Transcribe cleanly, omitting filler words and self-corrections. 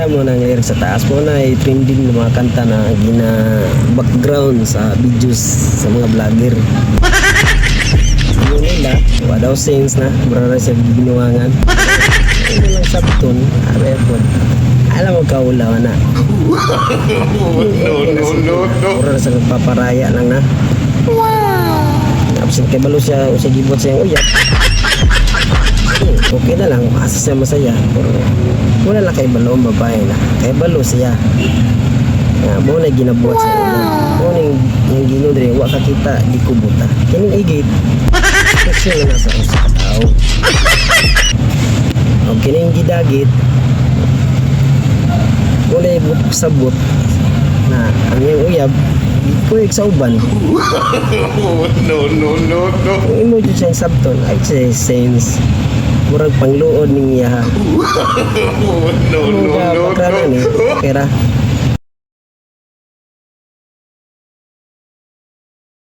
Basa mo ng lyrics sa taas po na trending ng mga kanta na background sa videos sa mga vlogger. Yun nila, wala daw sense na, marara siya binuwangan. Ano lang sabton, aray po. Alam mo kaulaw na. No. Marara siya nagpaparaya lang na. Absent kay balo siya, o siya gibot siya uyak. Okay na lang, asa siya masaya. Pero wala lang kay balo ang babae na. Kay balo siya. Mo na ginabuhat sa ulo. Mo na yung ginudre, wa ka kita, di kubuta. Kining igit. Kasi na nasa usa ka tao. O kining gidagit. Mo na sabot na ang iyang uyab, kuig sa uban. No. Kung imo dyan siyang sabton, ay sense. Murag pangluod ning iya. No. Pagkara ni, pera.